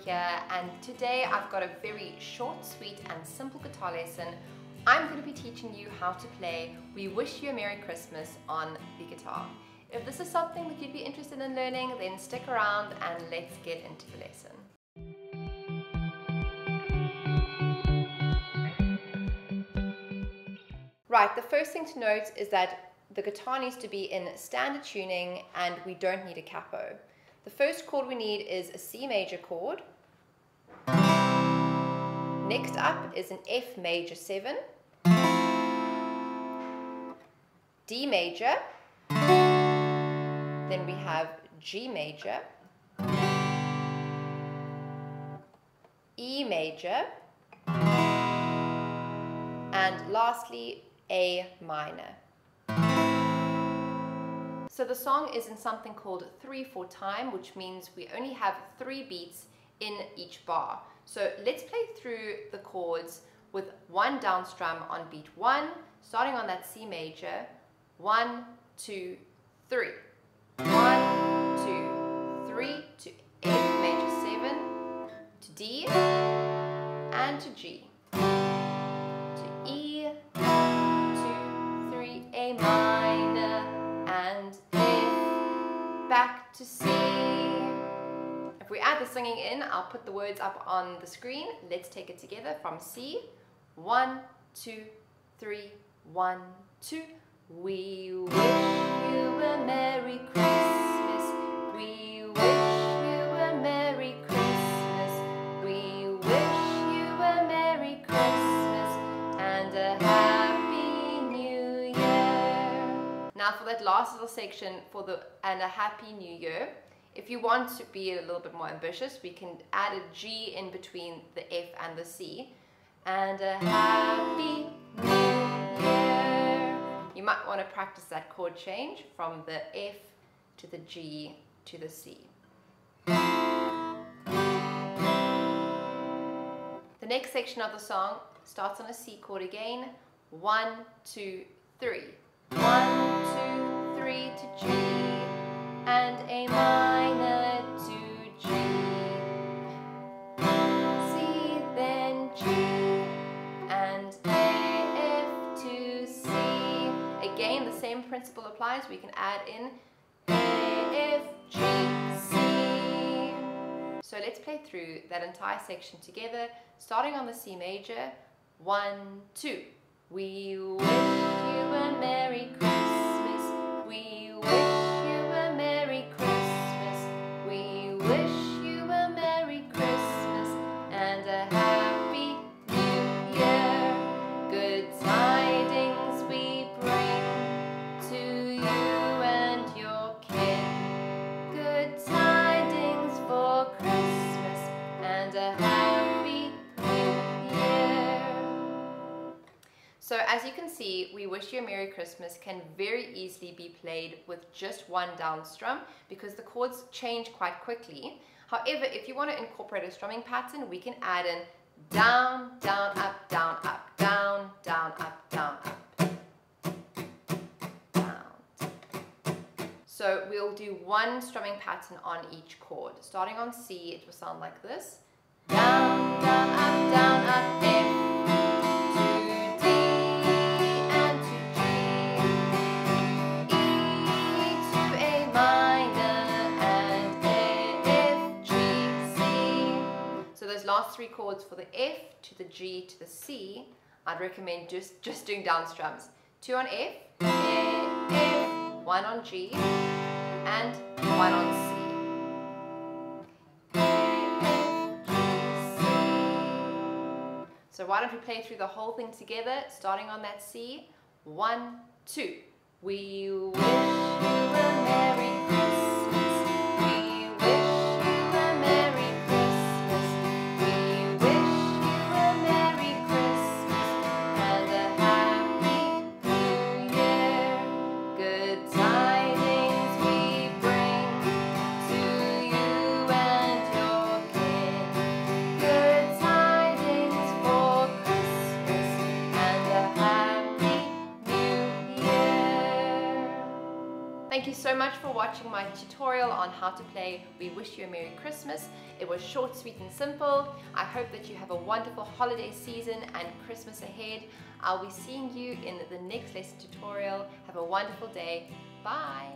here, and today I've got a very short, sweet and simple guitar lesson. I'm going to be teaching you how to play We Wish You a Merry Christmas on the guitar. If this is something that you'd be interested in learning, then stick around and let's get into the lesson. Right, the first thing to note is that the guitar needs to be in standard tuning and we don't need a capo. The first chord we need is a C major chord. Next up is an F major 7, D major, then we have G major, E major, and lastly A minor. So the song is in something called 3/4 time, which means we only have 3 beats in each bar. So let's play through the chords with one down strum on beat 1, starting on that C major. 1, 2, 3. 1, 2, 3 to F major 7, to D, and to G, to E, 2, 3, A minor, and F, back to C. If we add the singing in, I'll put the words up on the screen. Let's take it together from C. 1, 2, 3, 1, 2. We wish you a Merry Christmas. We wish you a Merry Christmas. We wish you a Merry Christmas and a Happy New Year. Now for that last little section, and a Happy New Year, if you want to be a little bit more ambitious, we can add a G in between the F and the C. And a Happy New Year. You might want to practice that chord change from the F to the G to the C. The next section of the song starts on a C chord again. 1, 2, 3. 1, 2, 3 to G. And A minor to G, C, then G, and A, F to C. Again, the same principle applies. We can add in A, F, G, C. So let's play through that entire section together, starting on the C major. 1, 2. We wish you a Merry Christmas. We wish Merry Christmas. We wish you a Merry Christmas and a Happy New Year. Good tidings we bring to you and your kin. Good tidings for Christmas and a Happy New Year. So as you can see, We Wish You a Merry Christmas can very easily be played with just one down strum because the chords change quite quickly. However, if you want to incorporate a strumming pattern, we can add in down, down, up, down, up, down, down, up, down, up, down. So we'll do one strumming pattern on each chord. Starting on C, it will sound like this. Down, down, up, F. Last 3 chords for the F to the G to the C, I'd recommend just doing down strums. 2 on F, A, F, 1 on G, and 1 on C. A, F, G, C. So why don't we play through the whole thing together, starting on that C. 1, 2. We wish you a Merry Christmas. We wish you a Merry Christmas. We wish you a Merry Christmas and a Happy New Year. Good tidings we bring to you and your kin. Good tidings for Christmas and a Happy New Year. Thank Thank you so much for watching my tutorial on how to play We Wish You a Merry Christmas. It was short, sweet and simple. I hope that you have a wonderful holiday season and Christmas ahead. I'll be seeing you in the next lesson tutorial. Have a wonderful day. Bye.